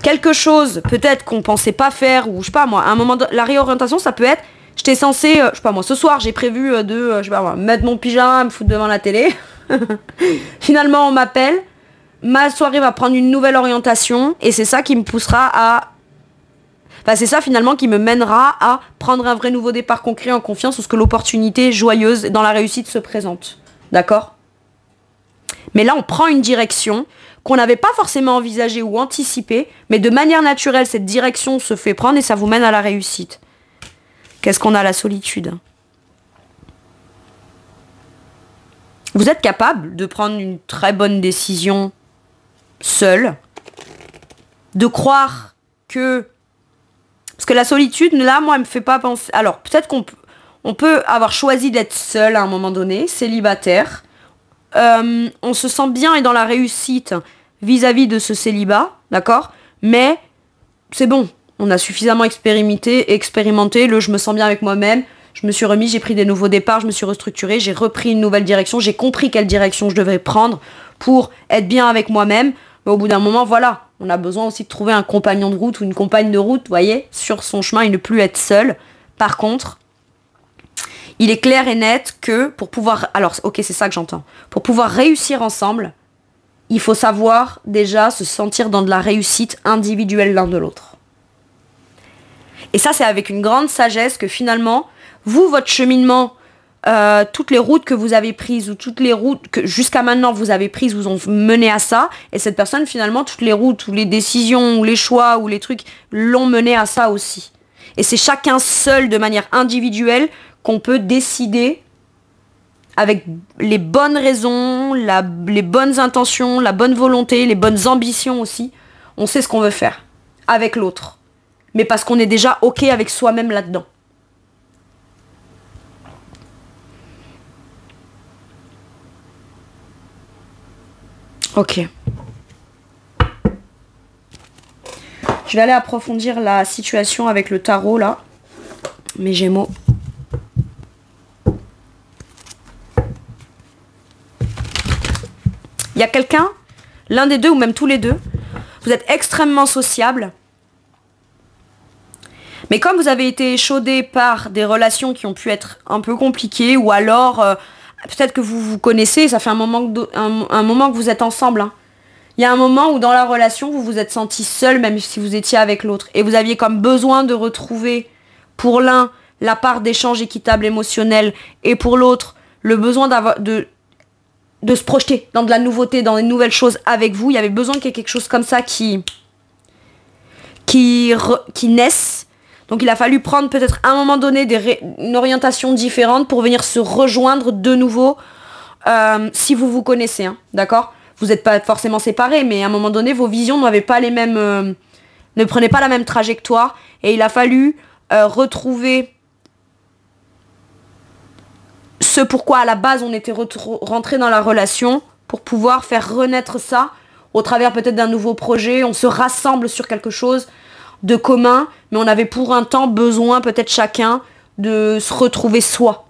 Quelque chose, peut-être qu'on pensait pas faire, ou je sais pas moi, à un moment de la réorientation, ça peut être, j'étais censée, je sais pas moi, ce soir, j'ai prévu je sais pas moi, mettre mon pyjama, me foutre devant la télé. Finalement, on m'appelle. Ma soirée va prendre une nouvelle orientation, et c'est ça qui me poussera à... Enfin, c'est ça finalement qui me mènera à prendre un vrai nouveau départ concret en confiance, parce que l'opportunité joyeuse dans la réussite se présente. D'accord? Mais là, on prend une direction qu'on n'avait pas forcément envisagée ou anticipée, mais de manière naturelle, cette direction se fait prendre et ça vous mène à la réussite. Qu'est-ce qu'on a? La solitude. Vous êtes capable de prendre une très bonne décision seul, de croire que... Parce que la solitude, là, moi, elle me fait pas penser... Alors, peut-être qu'on peut avoir choisi d'être seul à un moment donné, célibataire. On se sent bien et dans la réussite vis-à-vis de ce célibat, d'accord? Mais c'est bon, on a suffisamment expérimenté, je me sens bien avec moi-même, je me suis remis, j'ai pris des nouveaux départs, je me suis restructuré, j'ai repris une nouvelle direction, j'ai compris quelle direction je devrais prendre pour être bien avec moi-même. Mais au bout d'un moment, voilà, on a besoin aussi de trouver un compagnon de route ou une compagne de route, vous voyez, sur son chemin et ne plus être seul. Par contre, il est clair et net que pour pouvoir... Alors, ok, c'est ça que j'entends. Pour pouvoir réussir ensemble, il faut savoir déjà se sentir dans de la réussite individuelle l'un de l'autre. Et ça, c'est avec une grande sagesse que finalement, vous, votre cheminement, toutes les routes que vous avez prises ou toutes les routes que jusqu'à maintenant vous avez prises vous ont mené à ça. Et cette personne, finalement, toutes les routes ou les décisions ou les choix ou les trucs l'ont mené à ça aussi. Et c'est chacun seul, de manière individuelle, qu'on peut décider avec les bonnes raisons, les bonnes intentions, la bonne volonté, les bonnes ambitions aussi. On sait ce qu'on veut faire avec l'autre. Mais parce qu'on est déjà OK avec soi-même là-dedans. Ok. Je vais aller approfondir la situation avec le tarot là. Mes Gémeaux. Il y a quelqu'un, l'un des deux ou même tous les deux, vous êtes extrêmement sociable. Mais comme vous avez été échaudé par des relations qui ont pu être un peu compliquées, ou alors peut-être que vous vous connaissez, ça fait un moment que vous êtes ensemble. Hein. Il y a un moment où dans la relation, vous vous êtes senti seul, même si vous étiez avec l'autre. Et vous aviez comme besoin de retrouver pour l'un la part d'échange équitable émotionnel et pour l'autre le besoin de se projeter dans de la nouveauté, dans des nouvelles choses avec vous. Il y avait besoin qu'il y ait quelque chose comme ça qui naisse. Donc il a fallu prendre peut-être à un moment donné une orientation différente pour venir se rejoindre de nouveau si vous vous connaissez, hein, d'accord? Vous n'êtes pas forcément séparés, mais à un moment donné, vos visions n'avaient pas les mêmes... ne prenaient pas la même trajectoire. Et il a fallu retrouver ce pourquoi à la base on était rentré dans la relation pour pouvoir faire renaître ça au travers peut-être d'un nouveau projet. On se rassemble sur quelque chose de commun, mais on avait pour un temps besoin peut-être chacun de se retrouver soi.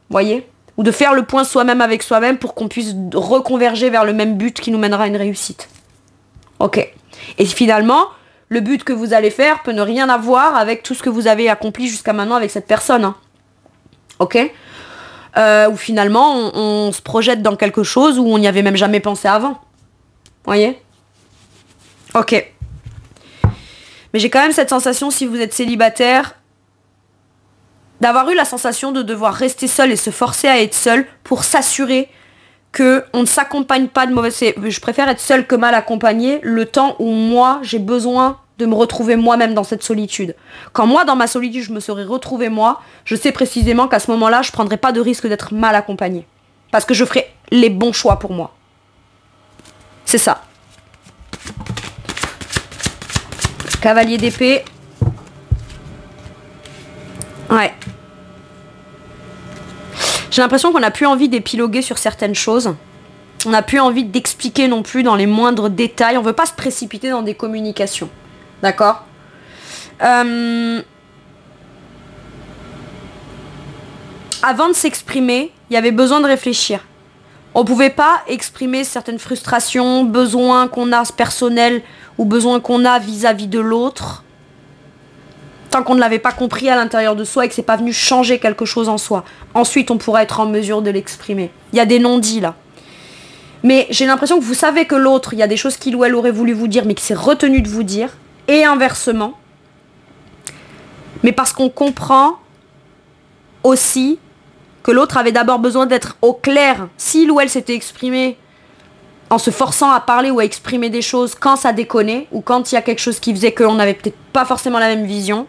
Voyez? Ou de faire le point soi-même avec soi-même pour qu'on puisse reconverger vers le même but qui nous mènera à une réussite. Ok. Et finalement, le but que vous allez faire peut ne rien avoir avec tout ce que vous avez accompli jusqu'à maintenant avec cette personne. Hein. Ok? Ou finalement, on se projette dans quelque chose où on n'y avait même jamais pensé avant. Voyez? Ok. Mais j'ai quand même cette sensation, si vous êtes célibataire, d'avoir eu la sensation de devoir rester seul et se forcer à être seul pour s'assurer qu'on ne s'accompagne pas de mauvaises... Je préfère être seul que mal accompagné le temps où moi, j'ai besoin de me retrouver moi-même dans cette solitude. Quand moi, dans ma solitude, je me serais retrouvée moi, je sais précisément qu'à ce moment-là, je ne prendrais pas de risque d'être mal accompagnée. Parce que je ferai les bons choix pour moi. C'est ça. Cavalier d'épée. Ouais. J'ai l'impression qu'on n'a plus envie d'épiloguer sur certaines choses. On n'a plus envie d'expliquer non plus dans les moindres détails. On ne veut pas se précipiter dans des communications. D'accord ? Avant de s'exprimer, il y avait besoin de réfléchir. On ne pouvait pas exprimer certaines frustrations, besoins qu'on a personnels ou besoins qu'on a vis-à-vis de l'autre tant qu'on ne l'avait pas compris à l'intérieur de soi et que c'est pas venu changer quelque chose en soi. Ensuite, on pourra être en mesure de l'exprimer. Il y a des non-dits là. Mais j'ai l'impression que vous savez que l'autre, il y a des choses qu'il ou elle aurait voulu vous dire mais qui s'est retenu de vous dire. Et inversement. Mais parce qu'on comprend aussi que l'autre avait d'abord besoin d'être au clair. S'il ou elle s'était exprimé en se forçant à parler ou à exprimer des choses quand ça déconnait, ou quand il y a quelque chose qui faisait qu'on n'avait peut-être pas forcément la même vision,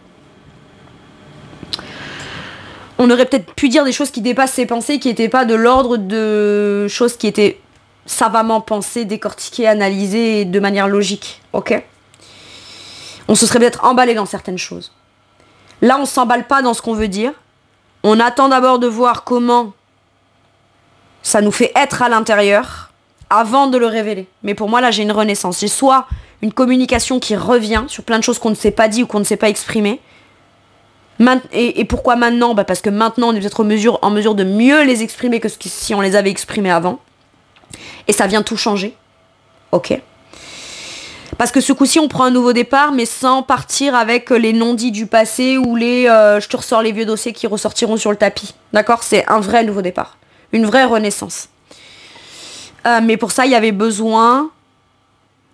on aurait peut-être pu dire des choses qui dépassent ses pensées, qui n'étaient pas de l'ordre de choses qui étaient savamment pensées, décortiquées, analysées de manière logique. Ok ? On se serait peut-être emballé dans certaines choses. Là, on ne s'emballe pas dans ce qu'on veut dire. On attend d'abord de voir comment ça nous fait être à l'intérieur avant de le révéler. Mais pour moi, là, j'ai une renaissance. J'ai soit une communication qui revient sur plein de choses qu'on ne s'est pas dit ou qu'on ne s'est pas exprimé. Et pourquoi maintenant ? Parce que maintenant, on est peut-être en mesure de mieux les exprimer que si on les avait exprimés avant. Et ça vient tout changer. Ok ? Parce que ce coup-ci, on prend un nouveau départ, mais sans partir avec les non-dits du passé ou les je te ressors les vieux dossiers qui ressortiront sur le tapis. D'accord ? C'est un vrai nouveau départ. Une vraie renaissance. Mais pour ça, il y avait besoin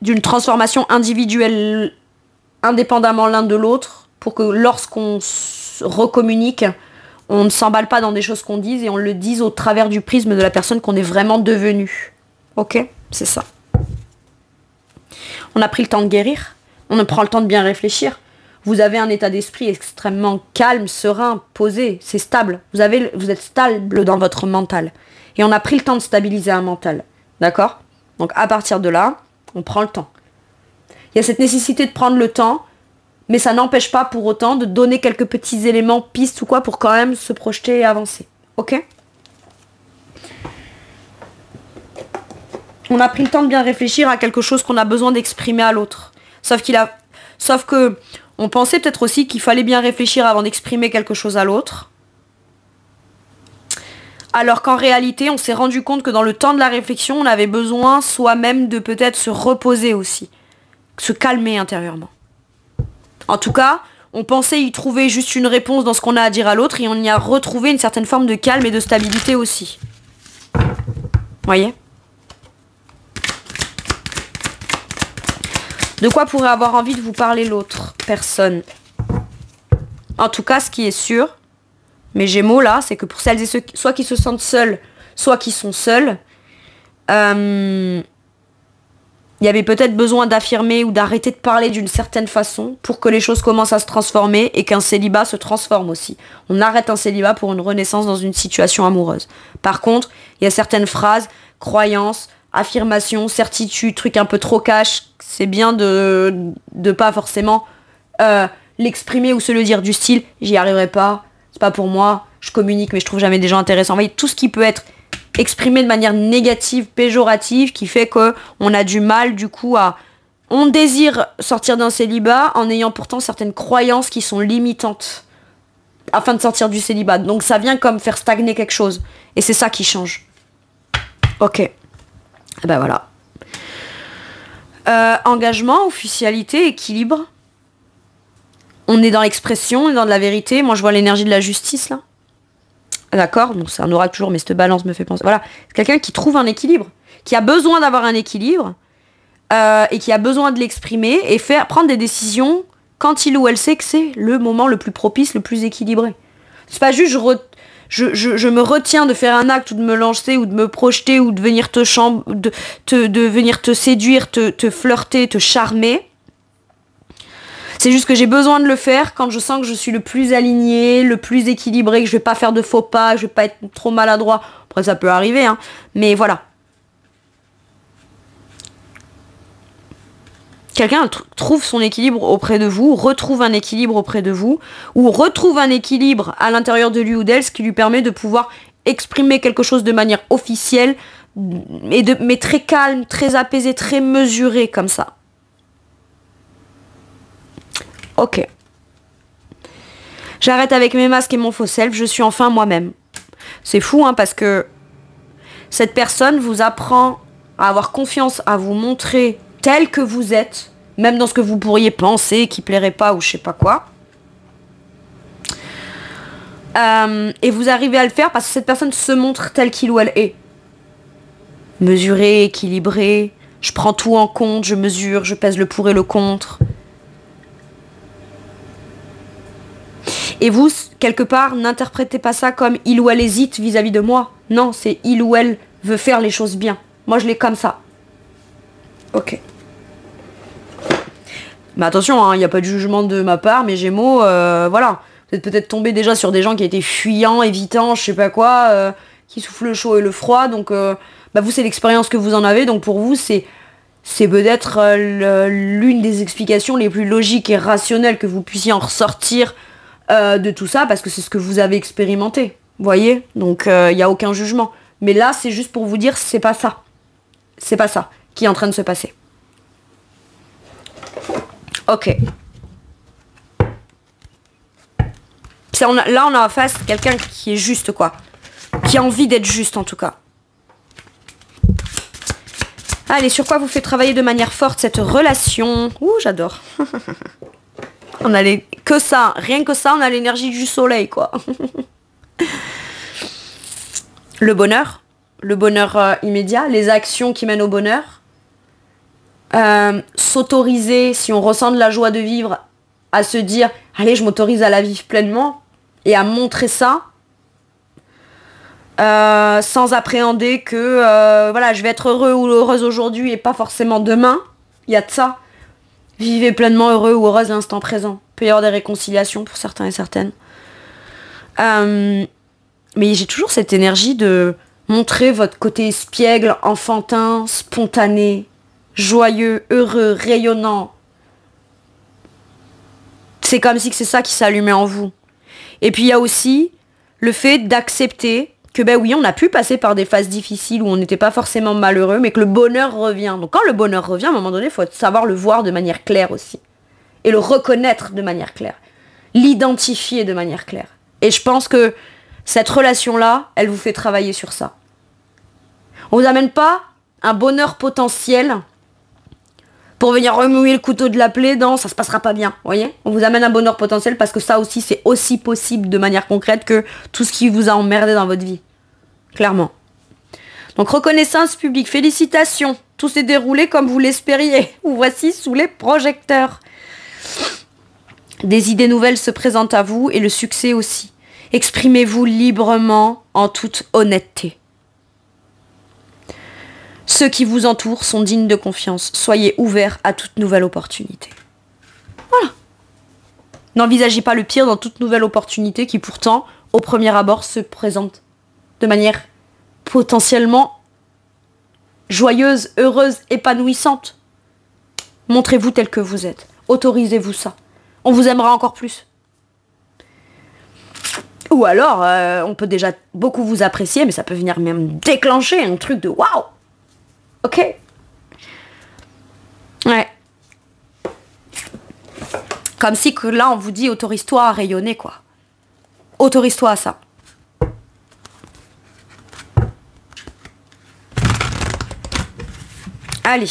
d'une transformation individuelle indépendamment l'un de l'autre pour que lorsqu'on se recommunique, on ne s'emballe pas dans des choses qu'on dise et on le dise au travers du prisme de la personne qu'on est vraiment devenu. Ok ? C'est ça. On a pris le temps de guérir, on prend le temps de bien réfléchir. Vous avez un état d'esprit extrêmement calme, serein, posé, c'est stable. Vous êtes stable dans votre mental. Et on a pris le temps de stabiliser un mental. D'accord ? Donc à partir de là, on prend le temps. Il y a cette nécessité de prendre le temps, mais ça n'empêche pas pour autant de donner quelques petits éléments, pistes ou quoi, pour quand même se projeter et avancer. Ok ? On a pris le temps de bien réfléchir à quelque chose qu'on a besoin d'exprimer à l'autre. Sauf que on pensait peut-être aussi qu'il fallait bien réfléchir avant d'exprimer quelque chose à l'autre. Alors qu'en réalité, on s'est rendu compte que dans le temps de la réflexion, on avait besoin soi-même de peut-être se reposer aussi. Se calmer intérieurement. En tout cas, on pensait y trouver juste une réponse dans ce qu'on a à dire à l'autre et on y a retrouvé une certaine forme de calme et de stabilité aussi. Voyez ? De quoi pourrait avoir envie de vous parler l'autre personne ? En tout cas, ce qui est sûr, mes Gémeaux là, c'est que pour celles et ceux soit qui se sentent seuls, soit qui sont seuls, il Il y avait peut-être besoin d'affirmer ou d'arrêter de parler d'une certaine façon pour que les choses commencent à se transformer et qu'un célibat se transforme aussi. On arrête un célibat pour une renaissance dans une situation amoureuse. Par contre, il y a certaines phrases, croyances, affirmations, certitudes, trucs un peu trop cash. C'est bien de pas forcément l'exprimer ou se le dire du style « j'y arriverai pas, c'est pas pour moi, je communique mais je trouve jamais des gens intéressants ». Vous voyez, tout ce qui peut être exprimé de manière négative, péjorative, qui fait qu'on a du mal du coup à... On désire sortir d'un célibat en ayant pourtant certaines croyances qui sont limitantes afin de sortir du célibat. Donc ça vient comme faire stagner quelque chose. Et c'est ça qui change. Ok. Et ben voilà. Engagement, officialité, équilibre. On est dans l'expression, on est dans de la vérité. Moi je vois l'énergie de la justice là. D'accord, donc c'est un oracle toujours, mais cette balance me fait penser. Voilà, c'est quelqu'un qui trouve un équilibre, qui a besoin d'avoir un équilibre, et qui a besoin de l'exprimer et prendre des décisions quand il ou elle sait que c'est le moment le plus propice, le plus équilibré. C'est pas juste je me retiens de faire un acte ou de me lancer ou de me projeter ou de venir de venir te séduire, te flirter, te charmer. C'est juste que j'ai besoin de le faire quand je sens que je suis le plus aligné, le plus équilibré, que je vais pas faire de faux pas, que je vais pas être trop maladroit. Après ça peut arriver, hein. Mais voilà. Quelqu'un trouve son équilibre auprès de vous, retrouve un équilibre auprès de vous, ou retrouve un équilibre à l'intérieur de lui ou d'elle, ce qui lui permet de pouvoir exprimer quelque chose de manière officielle, mais très calme, très apaisé, très mesuré comme ça. Ok. J'arrête avec mes masques et mon faux self, je suis enfin moi-même. C'est fou, hein, parce que cette personne vous apprend à avoir confiance, à vous montrer tel que vous êtes, même dans ce que vous pourriez penser, qui plairait pas ou je sais pas quoi. Et vous arrivez à le faire parce que cette personne se montre telle qu'il ou elle est. Mesurée, équilibrée, je prends tout en compte, je mesure, je pèse le pour et le contre. Et vous, quelque part, n'interprétez pas ça comme il ou elle hésite vis-à-vis de moi. Non, c'est il ou elle veut faire les choses bien. Moi, je l'ai comme ça. Ok. Mais attention, hein, il n'y a pas de jugement de ma part, mes Gémeaux, voilà. Vous êtes peut-être tombé déjà sur des gens qui étaient fuyants, évitants, je sais pas quoi, qui soufflent le chaud et le froid. Donc, vous, c'est l'expérience que vous en avez. Donc, pour vous, c'est peut-être l'une des explications les plus logiques et rationnelles que vous puissiez en ressortir de tout ça, parce que c'est ce que vous avez expérimenté, vous voyez. Donc il n'y a aucun jugement, mais là c'est juste pour vous dire c'est pas ça qui est en train de se passer. Ok, là on a en face quelqu'un qui est juste, quoi, qui a envie d'être juste en tout cas. Allez, sur quoi vous fait travailler de manière forte cette relation? Ouh, j'adore. On a que ça, rien que ça, on a l'énergie du soleil, quoi. Le bonheur immédiat, les actions qui mènent au bonheur. S'autoriser, si on ressent de la joie de vivre, à se dire, allez, je m'autorise à la vivre pleinement et à montrer ça. Sans appréhender que, voilà, je vais être heureux ou heureuse aujourd'hui et pas forcément demain. Il y a de ça. Vivez pleinement heureux ou heureuse l'instant présent. Il peut y avoir des réconciliations pour certains et certaines. Mais j'ai toujours cette énergie de montrer votre côté espiègle, enfantin, spontané, joyeux, heureux, rayonnant. C'est comme si c'est ça qui s'allumait en vous. Et puis il y a aussi le fait d'accepter que ben oui, on a pu passer par des phases difficiles où on n'était pas forcément malheureux, mais que le bonheur revient. Donc quand le bonheur revient, à un moment donné, il faut savoir le voir de manière claire aussi. Et le reconnaître de manière claire. L'identifier de manière claire. Et je pense que cette relation-là, elle vous fait travailler sur ça. On vous amène pas un bonheur potentiel pour venir remouiller le couteau de la plaie, non, ça se passera pas bien, vous voyez. On vous amène un bonheur potentiel parce que ça aussi, c'est aussi possible de manière concrète que tout ce qui vous a emmerdé dans votre vie. Clairement. Donc reconnaissance publique, félicitations. Tout s'est déroulé comme vous l'espériez. Vous voici sous les projecteurs. Des idées nouvelles se présentent à vous et le succès aussi. Exprimez-vous librement en toute honnêteté. Ceux qui vous entourent sont dignes de confiance. Soyez ouverts à toute nouvelle opportunité. Voilà. N'envisagez pas le pire dans toute nouvelle opportunité qui pourtant, au premier abord, se présente de manière potentiellement joyeuse, heureuse, épanouissante. Montrez-vous tel que vous êtes. Autorisez-vous ça. On vous aimera encore plus. Ou alors, on peut déjà beaucoup vous apprécier, mais ça peut venir même déclencher un truc de waouh. Ok. Ouais. Comme si que là, on vous dit autorise-toi à rayonner, quoi. Autorise-toi à ça. Allez.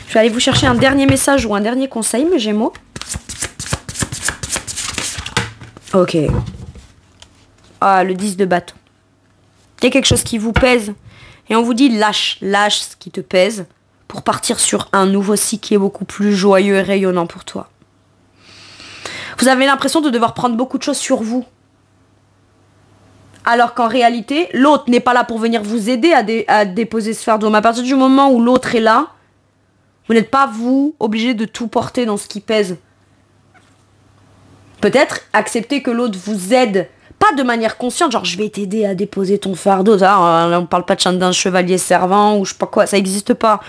Je vais aller vous chercher un dernier message ou un dernier conseil, mes Gémeaux. Ok. Ah, le 10 de bâton. Il y a quelque chose qui vous pèse. Et on vous dit lâche ce qui te pèse pour partir sur un nouveau cycle qui est beaucoup plus joyeux et rayonnant pour toi. Vous avez l'impression de devoir prendre beaucoup de choses sur vous. Alors qu'en réalité, l'autre n'est pas là pour venir vous aider à déposer ce fardeau. Mais à partir du moment où l'autre est là, vous n'êtes pas, vous, obligé de tout porter dans ce qui pèse. Peut-être accepter que l'autre vous aide. Pas de manière consciente, genre je vais t'aider à déposer ton fardeau. Ça, on parle pas d'un chevalier servant ou je sais pas quoi, ça n'existe pas.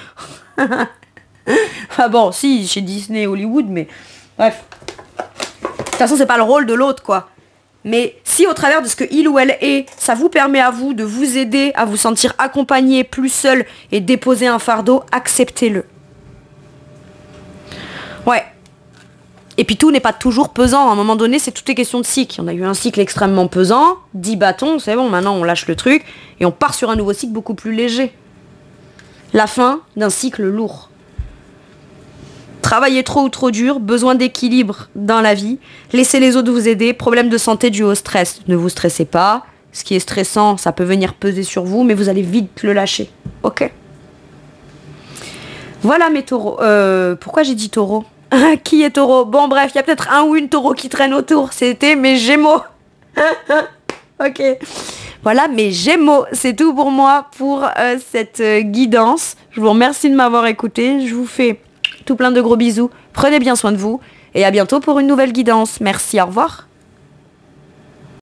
Ah bon, si, chez Disney et Hollywood, mais bref. De toute façon, c'est pas le rôle de l'autre, quoi. Mais si au travers de ce que il ou elle est, ça vous permet à vous de vous aider à vous sentir accompagné, plus seul et déposer un fardeau, acceptez-le. Ouais. Et puis tout n'est pas toujours pesant. À un moment donné, c'est toutes les questions de cycle. On a eu un cycle extrêmement pesant, 10 bâtons, c'est bon, maintenant on lâche le truc et on part sur un nouveau cycle beaucoup plus léger. La fin d'un cycle lourd. Travaillez trop ou trop dur, besoin d'équilibre dans la vie, laissez les autres vous aider, problème de santé dû au stress. Ne vous stressez pas, ce qui est stressant, ça peut venir peser sur vous, mais vous allez vite le lâcher. Ok. Voilà mes taureaux. Pourquoi j'ai dit taureau? Qui est taureau? Bon bref, il y a peut-être un ou une taureau qui traîne autour, c'était mes Gémeaux. Ok. Voilà mes Gémeaux, c'est tout pour moi pour cette guidance. Je vous remercie de m'avoir écouté, je vous fais tout plein de gros bisous. Prenez bien soin de vous et à bientôt pour une nouvelle guidance. Merci, au revoir.